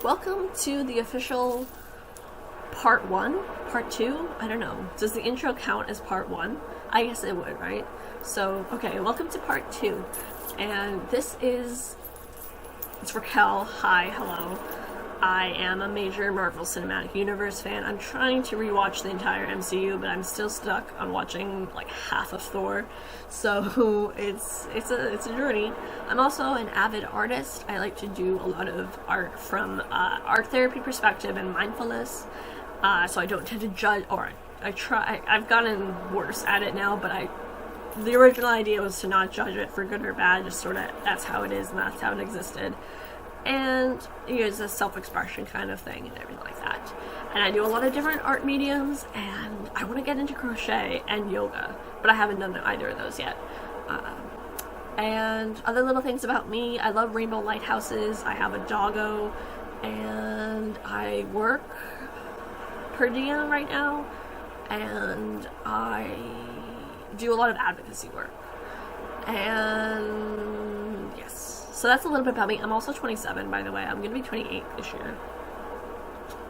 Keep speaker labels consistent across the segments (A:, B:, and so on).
A: Welcome to the official part 1, part 2, I don't know. Does the intro count as part 1? I guess it would, right? So, okay, welcome to part 2. And it's Raquel. Hi, hello. I am a major Marvel Cinematic Universe fan. I'm trying to rewatch the entire MCU, but I'm still stuck on watching like half of Thor. So it's a journey. I'm also an avid artist. I like to do a lot of art from art therapy perspective and mindfulness. So I don't tend to judge, or I've gotten worse at it now, but the original idea was to not judge it for good or bad, just sort of that's how it is and that's how it existed. And it's a self-expression kind of thing and everything like that. And I do a lot of different art mediums, and I want to get into crochet and yoga, but I haven't done either of those yet. And other little things about me, I love rainbow lighthouses, I have a doggo, and I work per diem right now, and I do a lot of advocacy work. And yes. So that's a little bit about me. I'm also 27, by the way. I'm going to be 28 this year.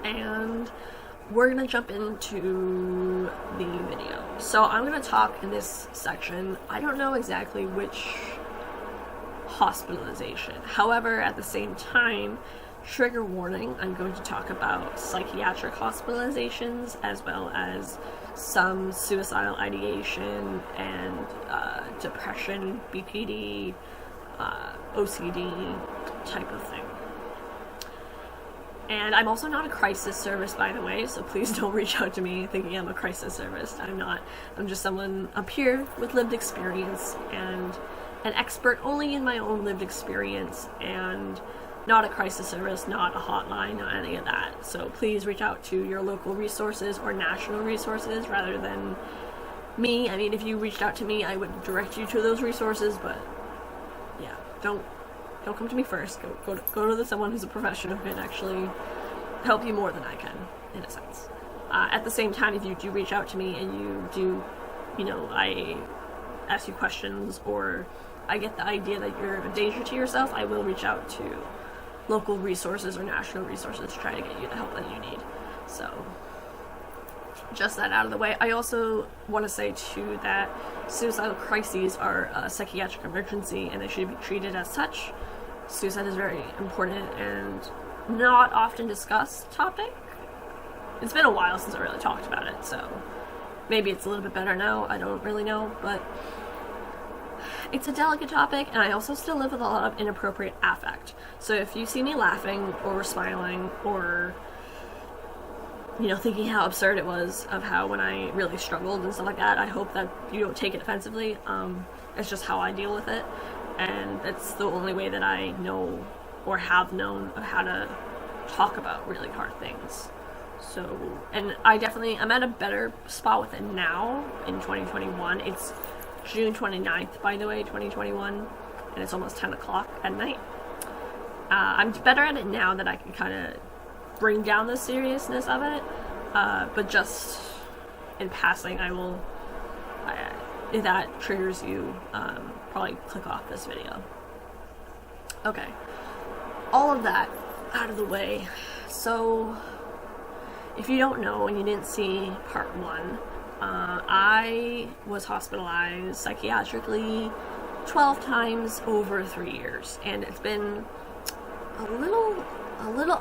A: And we're going to jump into the video. So I'm going to talk in this section. I don't know exactly which hospitalization. However, at the same time, trigger warning, I'm going to talk about psychiatric hospitalizations as well as some suicidal ideation and depression, BPD, OCD type of thing. And I'm also not a crisis service, by the way, so please don't reach out to me thinking I'm a crisis service. I'm not. I'm just someone up here with lived experience and an expert only in my own lived experience, and not a crisis service, not a hotline, not any of that. So please reach out to your local resources or national resources rather than me. I mean, if you reached out to me, I would direct you to those resources, but yeah, don't come to me first. Go to someone who's a professional who can actually help you more than I can, in a sense. At the same time, if you do reach out to me and you do, I ask you questions or I get the idea that you're a danger to yourself, I will reach out to local resources or national resources to try to get you the help that you need. So, just that out of the way. I also want to say too that suicidal crises are a psychiatric emergency and they should be treated as such. Suicide is very important and not often discussed topic. It's been a while since I really talked about it, so maybe it's a little bit better now. I don't really know, but it's a delicate topic, and I also still live with a lot of inappropriate affect. So if you see me laughing or smiling or thinking how absurd it was of how when I really struggled and stuff like that, I hope that you don't take it offensively. It's just how I deal with it, and it's the only way that I know or have known of how to talk about really hard things. So, and I'm at a better spot with it now in 2021. It's June 29th, by the way, 2021, and it's almost 10 o'clock at night. I'm better at it now that I can kind of bring down the seriousness of it, but just in passing, if that triggers you, probably click off this video. Okay, all of that out of the way. So, if you don't know and you didn't see part 1, I was hospitalized psychiatrically 12 times over 3 years, and it's been a little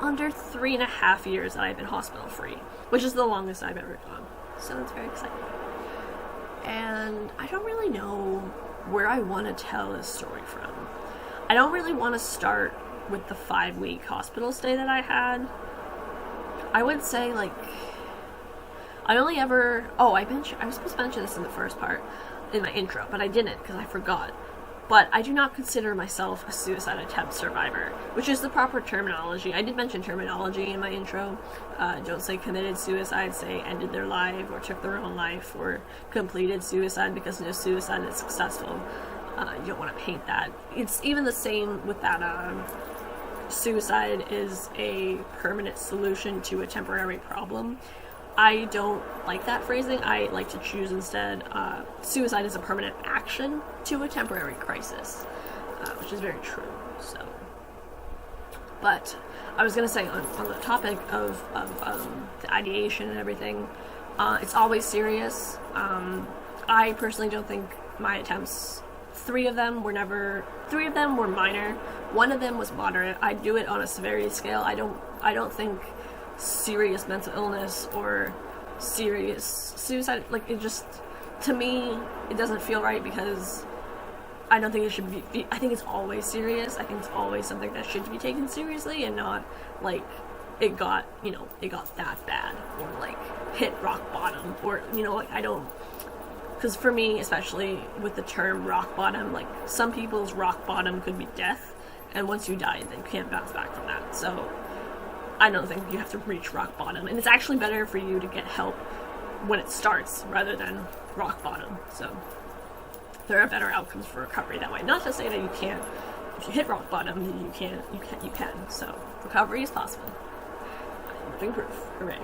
A: under 3.5 years that I've been hospital free, which is the longest I've ever gone. So it's very exciting. And I don't really know where I want to tell this story from. I don't really want to start with the 5-week hospital stay that I had. I would say I was supposed to mention this in the first part, in my intro, but I didn't because I forgot. But I do not consider myself a suicide attempt survivor, which is the proper terminology. I did mention terminology in my intro. Don't say committed suicide, say ended their life, or took their own life, or completed suicide, because no suicide is successful. You don't want to paint that. It's even the same with that, suicide is a permanent solution to a temporary problem. I don't like that phrasing. I like to choose instead, suicide is a permanent action to a temporary crisis, which is very true. So, But I was going to say on the topic of the ideation and everything, it's always serious. I personally don't think my attempts, 3 of them were minor. 1 of them was moderate. I do it on a severity scale. I don't think serious mental illness or serious suicide, like, it just, to me, it doesn't feel right, because I don't think it should be, I think it's always serious. I think it's always something that should be taken seriously, and not like it got that bad, or like hit rock bottom, or like, I don't, because for me, especially with the term rock bottom, like, some people's rock bottom could be death, and once you die, then you can't bounce back from that. So I don't think you have to reach rock bottom, and it's actually better for you to get help when it starts rather than rock bottom. So there are better outcomes for recovery that way. Not to say that you can't, if you hit rock bottom, then you can. So recovery is possible. Living proof. Hooray.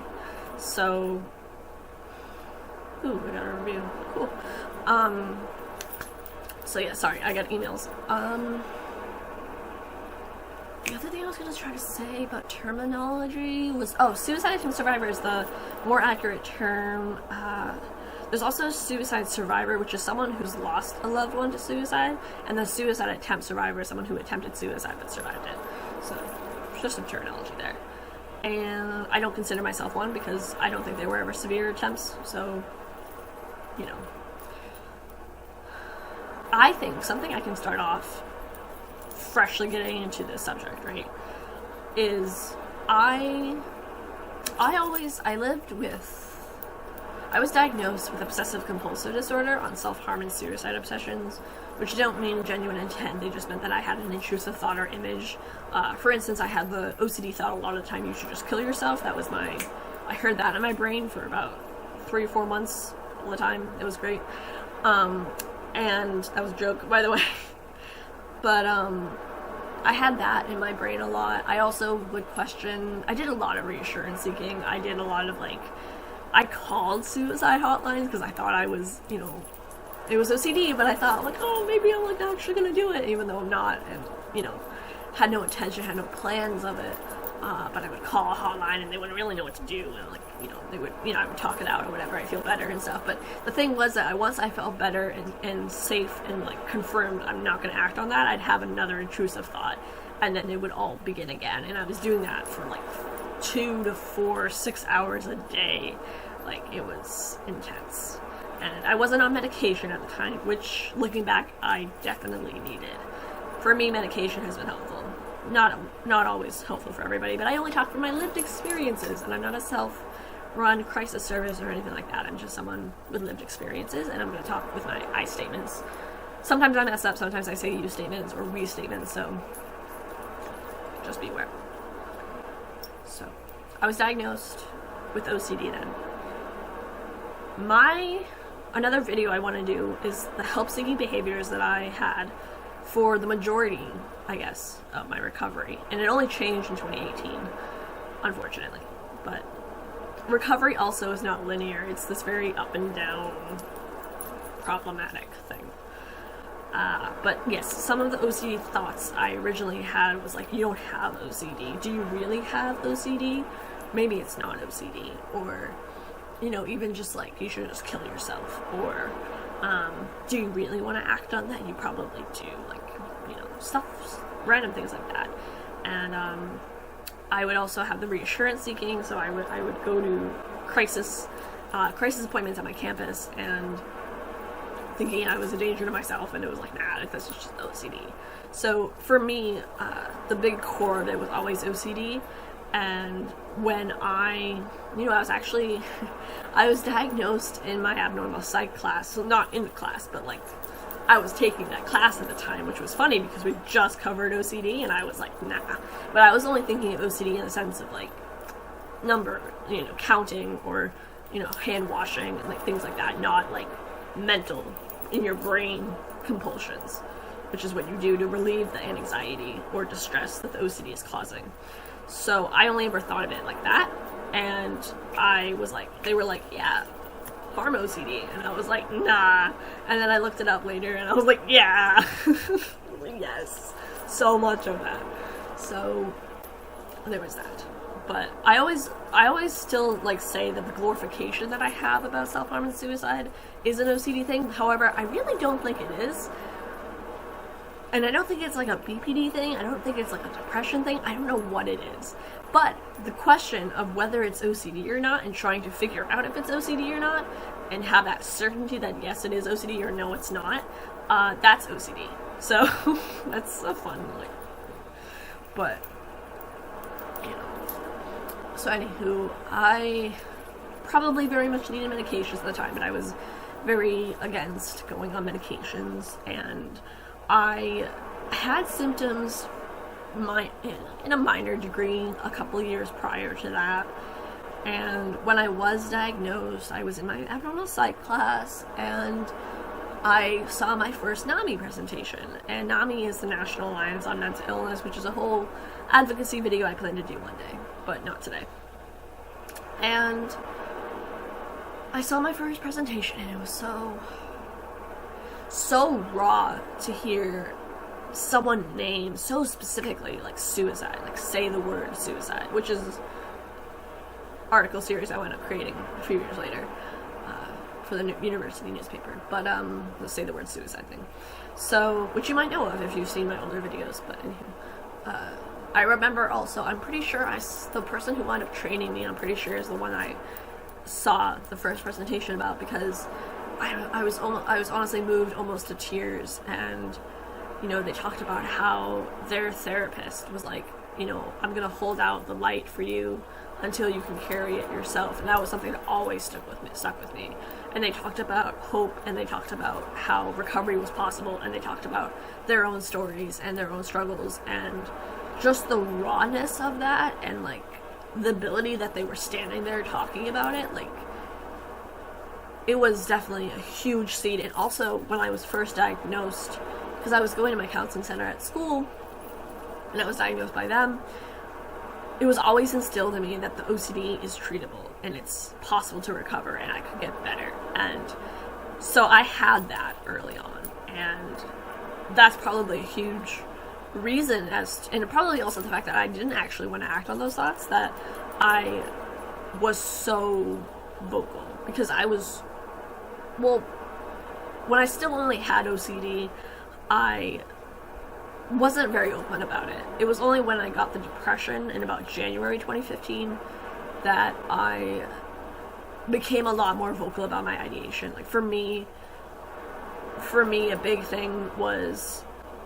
A: So, ooh, I got a review. Cool. So yeah, sorry, I got emails. The other thing I was going to try to say about terminology was, suicide attempt survivor is the more accurate term. There's also suicide survivor, which is someone who's lost a loved one to suicide, and the suicide attempt survivor is someone who attempted suicide but survived it. So, just some terminology there. And I don't consider myself one, because I don't think they were ever severe attempts, so, I think something I can start off freshly getting into this subject, right, is I was diagnosed with obsessive compulsive disorder on self-harm and suicide obsessions, which don't mean genuine intent. They just meant that I had an intrusive thought or image. For instance, I had the OCD thought a lot of the time, you should just kill yourself. I heard that in my brain for about 3 or 4 months all the time. It was great. And that was a joke, by the way. But, I had that in my brain a lot. I also would question, I did a lot of reassurance seeking. I did a lot of, I called suicide hotlines because I thought I was, it was OCD, but I thought, maybe I'm, actually gonna do it, even though I'm not, and, had no intention, had no plans of it. But I would call a hotline and they wouldn't really know what to do, and they would, I would talk it out or whatever, I feel better and stuff. But the thing was that once I felt better and safe and confirmed I'm not going to act on that, I'd have another intrusive thought, and then it would all begin again. And I was doing that for 2 to 4, 6 hours a day. It was intense. And I wasn't on medication at the time, which, looking back, I definitely needed. For me, medication has been helpful. Not always helpful for everybody, but I only talk from my lived experiences, and I'm not a self-run crisis service or anything like that. I'm just someone with lived experiences, and I'm going to talk with my I statements. Sometimes I mess up, sometimes I say you statements or we statements, so just beware. So, I was diagnosed with OCD then. Another video I want to do is the help-seeking behaviors that I had for the majority, I guess, of my recovery. And it only changed in 2018, unfortunately. But recovery also is not linear. It's this very up and down, problematic thing. But yes, some of the OCD thoughts I originally had was you don't have OCD. Do you really have OCD? Maybe it's not OCD. Or, even just you should just kill yourself. Or, do you really want to act on that? You probably do. Stuff, random things like that. And I would also have the reassurance seeking, so I would go to crisis appointments at my campus and thinking I was a danger to myself, and it was nah, this is just OCD. So for me, the big core of it was always OCD. And when I was diagnosed in my abnormal psych class, so not in the class, but I was taking that class at the time, which was funny because we just covered OCD, and I was nah. But I was only thinking of OCD in the sense of number, counting, or, hand washing and things like that, not mental, in your brain compulsions, which is what you do to relieve the anxiety or distress that the OCD is causing. So I only ever thought of it like that, and I was they were yeah, harm OCD, and I was nah. And then I looked it up later, and I was yeah. Yes, so much of that. So there was that. But I always still like say that the glorification that I have about self-harm and suicide is an OCD thing. However, I really don't think it is. And I don't think it's like a BPD thing. I don't think it's like a depression thing. I don't know what it is. But the question of whether it's OCD or not, and trying to figure out if it's OCD or not, and have that certainty that yes, it is OCD or no, it's not, that's OCD. So that's a fun, like, but, you know. So anywho, I probably very much needed medications at the time, but I was very against going on medications, and I had symptoms in a minor degree a couple years prior to that. And when I was diagnosed, I was in my abnormal psych class, and I saw my first NAMI presentation. And NAMI is the National Alliance on Mental Illness, which is a whole advocacy video I plan to do one day, but not today. And I saw my first presentation, and it was so raw to hear someone name so specifically, like, suicide, like say the word suicide, which is article series I wound up creating a few years later for the university newspaper. But let's say the word suicide thing, so, which you might know of if you've seen my older videos. But anywho, I remember also, I'm pretty sure the person who wound up training me, I'm pretty sure is the one I saw the first presentation about, because I was honestly moved almost to tears. And you know, they talked about how their therapist was like, you know, I'm gonna hold out the light for you until you can carry it yourself. And that was something that always stuck with me. And they talked about hope, and they talked about how recovery was possible, and they talked about their own stories and their own struggles, and just the rawness of that, and like the ability that they were standing there talking about it, like, it was definitely a huge seed. And also, when I was first diagnosed, because I was going to my counseling center at school, and I was diagnosed by them, it was always instilled in me that the OCD is treatable, and it's possible to recover, and I could get better. And so I had that early on, and that's probably a huge reason, and probably also the fact that I didn't actually want to act on those thoughts, that I was so vocal. Because I was, well, when I still only had OCD, I wasn't very open about it. It was only when I got the depression in about January 2015 that I became a lot more vocal about my ideation. Like, for me, a big thing was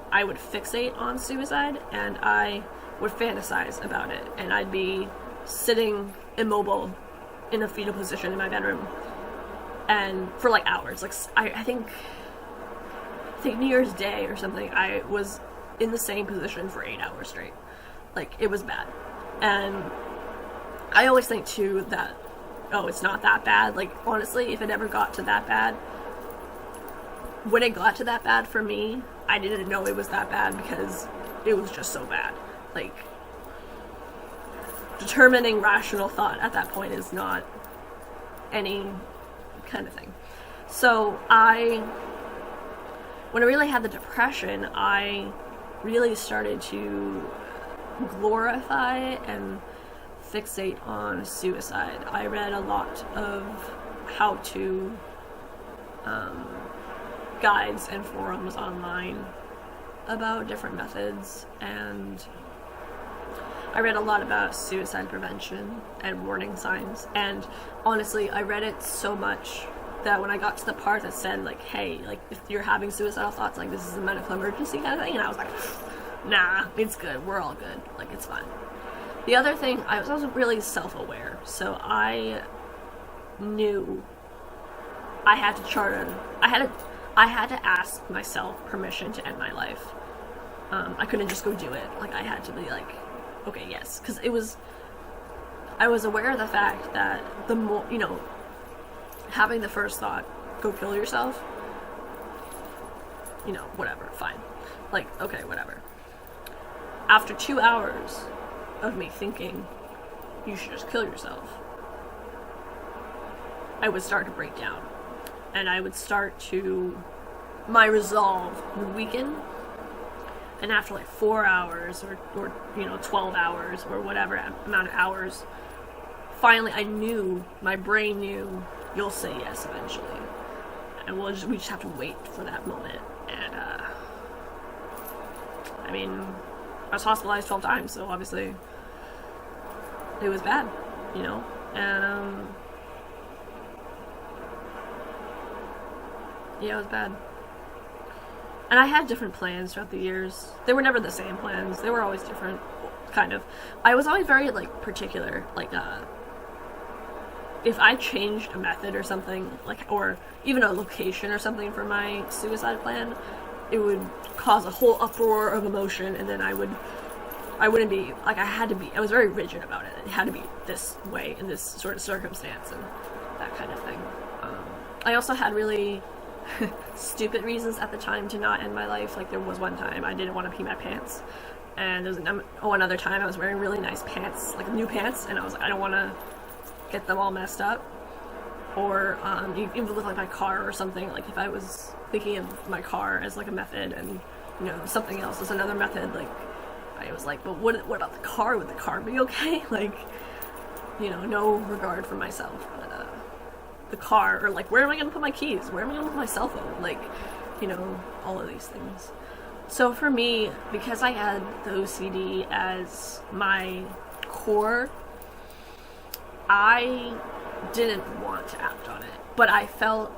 A: I would fixate on suicide, and I would fantasize about it, and I'd be sitting immobile in a fetal position in my bedroom, and for like hours. Like, I think New Year's Day or something, I was in the same position for 8 hours straight. Like, it was bad. And I always think too that, oh, it's not that bad. Like, honestly, if it ever got to that bad, when it got to that bad for me, I didn't know it was that bad, because it was just so bad. Like, determining rational thought at that point is not any kind of thing. So when I really had the depression, I really started to glorify and fixate on suicide. I read a lot of how-to guides and forums online about different methods, and I read a lot about suicide prevention and warning signs. And honestly, I read it so much that when I got to the part that said, like, hey, like, if you're having suicidal thoughts, like, this is a medical emergency kind of thing, and I was like, nah, it's good, we're all good, like, it's fine. The other thing, I was also really self-aware, so I knew I had to I had to ask myself permission to end my life. I couldn't just go do it. Like, I had to be like, okay, yes, because I was aware of the fact that the more, you know, having the first thought, go kill yourself, you know, whatever, fine. Like, okay, whatever. After 2 hours of me thinking, you should just kill yourself, I would start to break down. And I would start to, my resolve would weaken. And after like 4 hours or 12 hours or whatever amount of hours, finally my brain knew, you'll say yes eventually. And we just have to wait for that moment. And, I was hospitalized 12 times, so obviously it was bad, and, yeah, it was bad. And I had different plans throughout the years. They were never the same plans. They were always different, kind of. I was always very, particular. If I changed a method or something, or even a location or something for my suicide plan, it would cause a whole uproar of emotion, and then I wouldn't be, I was very rigid about it. It had to be this way in this sort of circumstance and that kind of thing. I also had really stupid reasons at the time to not end my life. There was one time I didn't want to pee my pants, and there was another time I was wearing really nice pants, new pants, and I was like, I don't want to get them all messed up. Or even look like my car or something. If I was thinking of my car as a method, and something else is another method, I was like, but what about the car? Would the car be okay? No regard for myself. But the car, or where am I going to put my keys? Where am I going to put my cell phone? All of these things. So for me, because I had the OCD as my core, I didn't want to act on it. But I felt,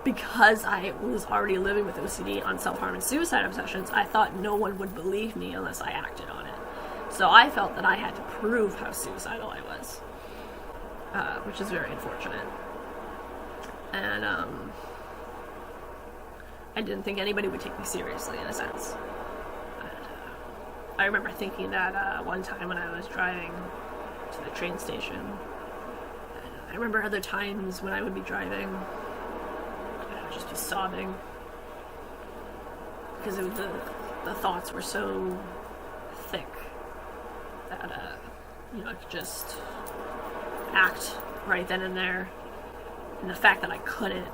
A: because I was already living with OCD on self-harm and suicide obsessions, I thought no one would believe me unless I acted on it. So I felt that I had to prove how suicidal I was, which is very unfortunate. And I didn't think anybody would take me seriously, in a sense. I remember thinking that one time when I was driving to the train station. I remember other times when I would be driving, I would just be sobbing because the thoughts were so thick that I could just act right then and there. And the fact that I couldn't,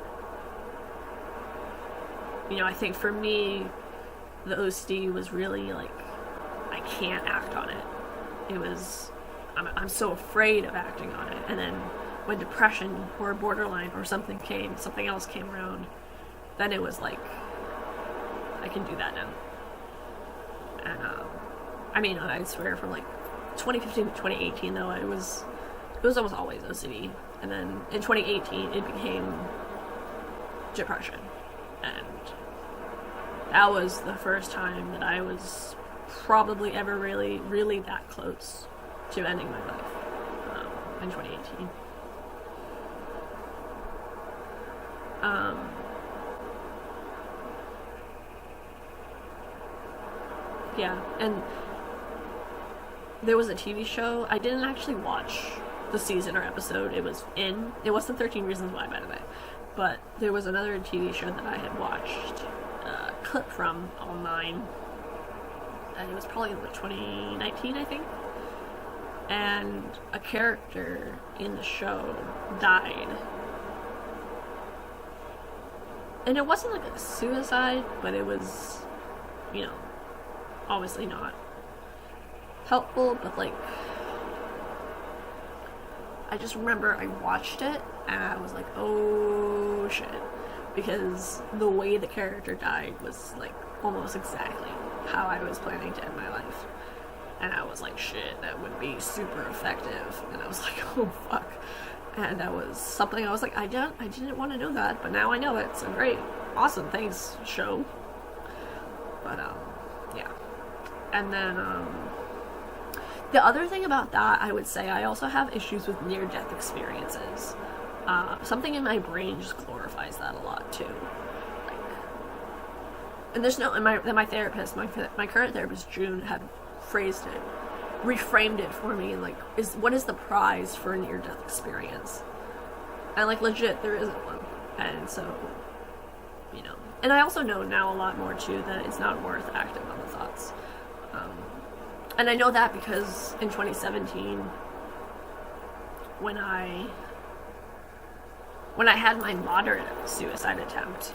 A: I think for me, the OCD was really I can't act on it. It was, I'm so afraid of acting on it. And then when depression or borderline or something else came around, then it was I can do that now. And I swear from 2015 to 2018 though, it was almost always OCD. And then in 2018 it became depression. And that was the first time that I was probably ever really, really that close to ending my life, in 2018. Yeah, and there was a TV show. I didn't actually watch the season or episode it wasn't 13 Reasons Why, by the way, but there was another TV show that I had watched a clip from online, and it was probably 2019, I think. And a character in the show died. And it wasn't a suicide, but it was, obviously not helpful, but I just remember I watched it and I was like, oh shit, because the way the character died was almost exactly how I was planning to end my life. And I was like, shit, that would be super effective. And I was like, oh fuck. And that was something I was like, I didn't want to know that, but now I know it. So great, awesome, thanks, show. But yeah. And then the other thing about that, I would say, I also have issues with near-death experiences. Something in my brain just glorifies that a lot too. And there's my therapist, my current therapist June, had reframed it for me, what is the prize for a near-death experience? And legit, there isn't one. And so, and I also know now a lot more too that it's not worth acting on the thoughts. And I know that because in 2017, when I had my moderate suicide attempt,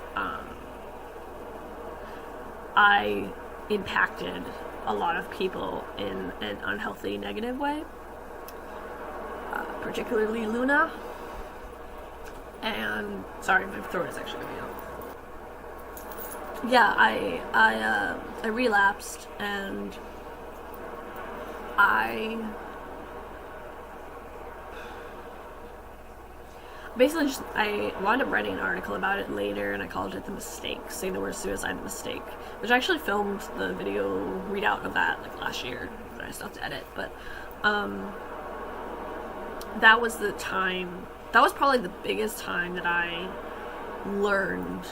A: I impacted a lot of people in an unhealthy, negative way, particularly Luna. And sorry, my throat is actually going out. Yeah, I relapsed, and I basically just, I wound up writing an article about it later, and I called it The Mistake, Say the Word Suicide, The Mistake, which I actually filmed the video readout of that like last year, but I still have to edit. But that was the time, that was probably the biggest time that I learned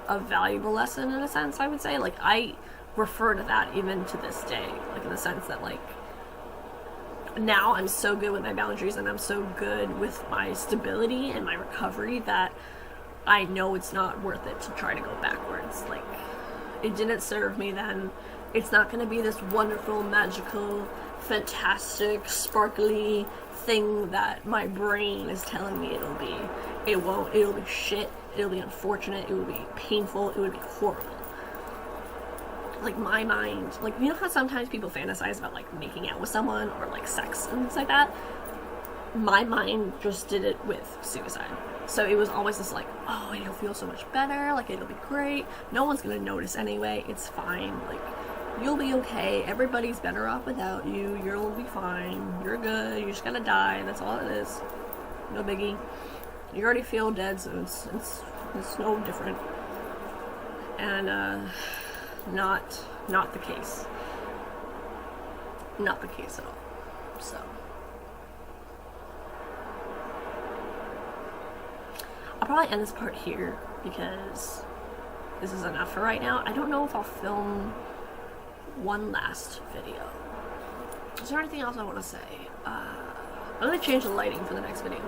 A: a valuable lesson, in a sense, I would say. Like, I refer to that even to this day, like in the sense that, like, now I'm so good with my boundaries and I'm so good with my stability and my recovery that I know it's not worth it to try to go backwards. Like, it didn't serve me then. It's not going to be this wonderful, magical, fantastic, sparkly thing that my brain is telling me it'll be. It won't. It'll be shit. It'll be unfortunate. It will be painful. It would be horrible. Like, my mind, like, you know how sometimes people fantasize about, like, making out with someone or, like, sex and things like that? My mind just did it with suicide. So it was always this, like, oh, it'll feel so much better, like, it'll be great, no one's gonna notice anyway, it's fine, like, you'll be okay, everybody's better off without you, you'll be fine, you're good, you're just gonna die, that's all it is, no biggie. You already feel dead, so it's no different. And, not the case. Not the case at all. So I'll probably end this part here because this is enough for right now. I don't know if I'll film one last video. Is there anything else I want to say? I'm going to change the lighting for the next video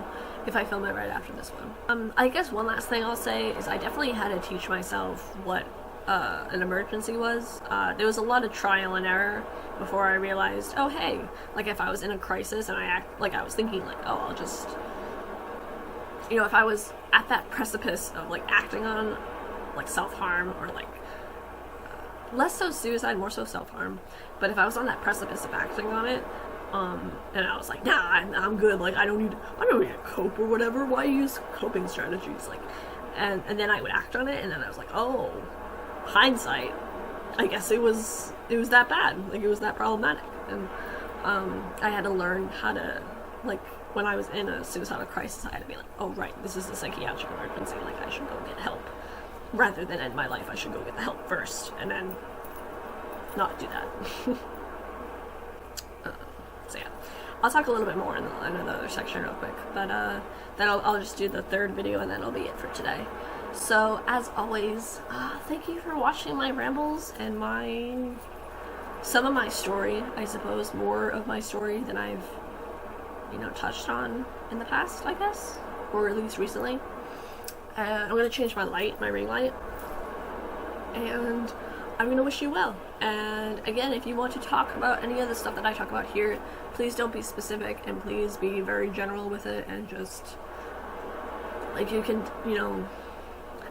A: if I film it right after this one. I guess one last thing I'll say is I definitely had to teach myself what an emergency was. There was a lot of trial and error before I realized, oh hey, like if I was in a crisis and I was thinking like, oh, I'll just, you know, if I was at that precipice of like acting on like self-harm or like less so suicide, more so self-harm, but if I was on that precipice of acting on it, and I was like, nah, I'm good, like I don't need to cope or whatever, why use coping strategies, like, and then I would act on it, and then I was like, oh, hindsight, I guess it was that bad, like it was that problematic. And I had to learn how to, like, when I was in a suicidal crisis, I had to be like, oh right, this is a psychiatric emergency, like I should go get help rather than end my life. I should go get the help first and then not do that. So yeah, I'll talk a little bit more in the other section real quick, but then I'll just do the third video and then it'll be it for today. So, as always, thank you for watching my rambles and some of my story, I suppose, more of my story than I've, you know, touched on in the past, I guess, or at least recently. I'm going to change my ring light, and I'm going to wish you well. And again, if you want to talk about any of the stuff that I talk about here, please don't be specific, and please be very general with it, and just, like, you can, you know,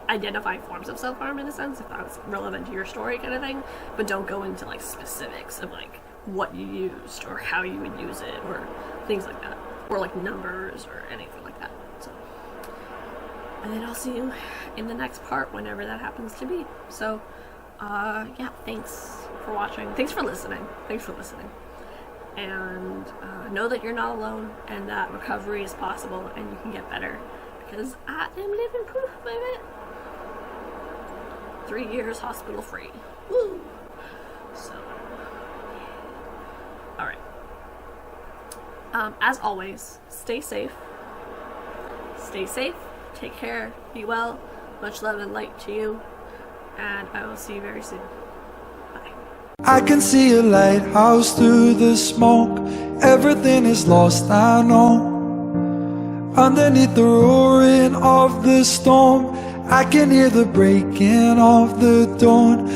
A: identify forms of self-harm in a sense if that's relevant to your story kind of thing, but don't go into like specifics of like what you used or how you would use it or things like that, or like numbers or anything like that. So, and then I'll see you in the next part whenever that happens to be. So yeah, thanks for watching, thanks for listening, and know that you're not alone and that recovery is possible and you can get better, because I am living proof of it. 3 years hospital free. Woo! So, alright. As always, stay safe. Take care. Be well. Much love and light to you. And I will see you very soon. Bye.
B: I can see a lighthouse through the smoke. Everything is lost, I know. Underneath the roaring of the storm, I can hear the breaking of the dawn.